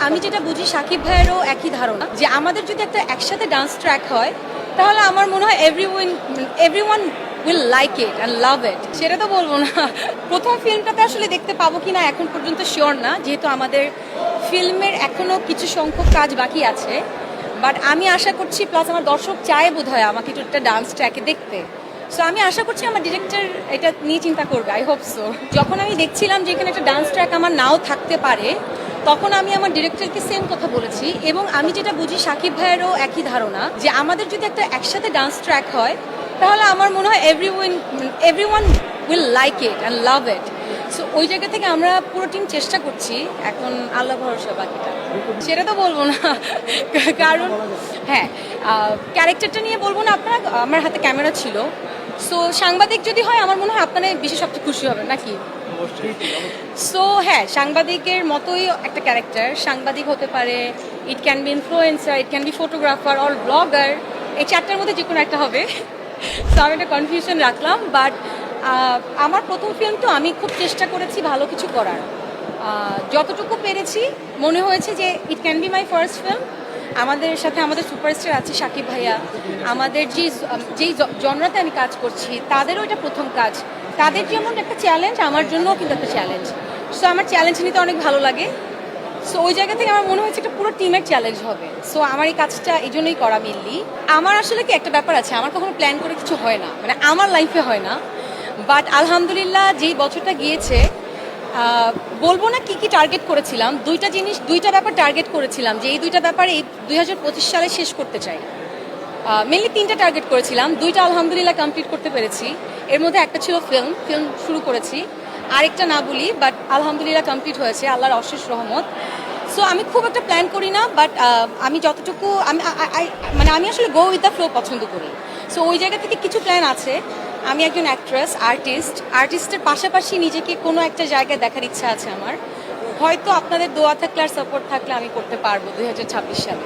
আমি যেটা বুঝি সাকিব ভাইয়েরও একই ধারণা যে আমাদের যদি একটা একসাথে ডান্স ট্র্যাক হয় তাহলে আমার মনে হয় everyone will like it and love it. সেটা তো বলবো না, প্রথম ফিল্মটাতে আসলে দেখতে পাবো কিনা এখন পর্যন্ত শিওর না, যেহেতু আমাদের ফিল্মের এখনো কিছু সংখ্যক কাজ বাকি আছে। বাট আমি আশা করছি, প্লাস আমার দর্শক চায় বোধ হয় আমাকে একটু একটা ডান্স ট্র্যাকে দেখতে। সো আমি আশা করছি আমার ডিরেক্টর এটা নিয়ে চিন্তা করবে, আই হোপ সো। যখন আমি দেখছিলাম যে এখানে একটা ডান্স ট্র্যাক আমার নাও থাকতে পারে, তখন আমি আমার ডিরেক্টরকে সেম কথা বলেছি। এবং আমি যেটা বুঝি সাকিব ভাইয়েরও একই ধারণা যে আমাদের যদি একটা একসাথে ডান্স ট্র্যাক হয় তাহলে আমার মনে হয় everyone will like it and love it. So ওই জায়গা থেকে আমরা পুরো টিম চেষ্টা করছি, এখন আল্লাহ ভরসা বাকিটা। সেটা তো বলবো না, কারণ হ্যাঁ, ক্যারেক্টারটা নিয়ে বলবো না, আপনারা আমার হাতে ক্যামেরা ছিল। সো সাংবাদিক যদি হয় আমার মনে হয় আপনারা বেশি সবচেয়ে খুশি হবেন নাকি। সো হ্যাঁ, সাংবাদিকের মতোই একটা ক্যারেক্টার। সাংবাদিক হতে পারে, it can be influencer, it can be photographer or blogger, এই চারটার মধ্যে যে কোনো একটা হবে। সো আমি একটা কনফিউশন রাখলাম। বাট আমার প্রথম ফিল্ম তো আমি খুব চেষ্টা করেছি ভালো কিছু করার, যতটুকু পেরেছি। মনে হয়েছে যে it can be my first film. আমাদের সাথে আমাদের সুপারস্টার আছে সাকিব ভাইয়া, আমাদের যেই জনরাতে আমি কাজ করছি তাদেরও এটা প্রথম কাজ। তাদের যেমন একটা চ্যালেঞ্জ, আমার জন্যও কিন্তু একটা চ্যালেঞ্জ। সো আমার চ্যালেঞ্জ নিতে অনেক ভালো লাগে। সো ওই জায়গা থেকে আমার মনে হয়েছে এটা পুরো টিমের চ্যালেঞ্জ হবে। সো আমার এই কাজটা এই জন্যই করা মেনলি। আমার আসলে কি একটা ব্যাপার আছে, আমার কখনো প্ল্যান করে কিছু হয় না, মানে আমার লাইফে হয় না। বাট আলহামদুলিল্লাহ যেই বছরটা গিয়েছে, বলবো না কি কি টার্গেট করেছিলাম, দুইটা ব্যাপার টার্গেট করেছিলাম যে এই দুইটা ব্যাপার এই 2025 সালে শেষ করতে চাই। মেনলি তিনটা টার্গেট করেছিলাম, দুইটা আলহামদুলিল্লাহ কমপ্লিট করতে পেরেছি। এর মধ্যে একটা ছিল ফিল্ম শুরু করেছি, আরেকটা না বলি, বাট আলহামদুলিল্লাহ কমপ্লিট হয়েছে, আল্লাহর অশেষ রহমত। সো আমি খুব একটা প্ল্যান করি না, বাট আমি যতটুকু আমি আসলে গো উইথ দ্য ফ্লো পছন্দ করি। সো ওই জায়গা থেকে কিছু প্ল্যান আছে। আমি একজন অ্যাক্ট্রেস, আর্টিস্টের পাশাপাশি নিজেকে কোনো একটা জায়গায় দেখার ইচ্ছা আছে আমার। হয়তো আপনাদের দোয়া থাকলে আর সাপোর্ট থাকলে আমি করতে পারবো 2026 সালে।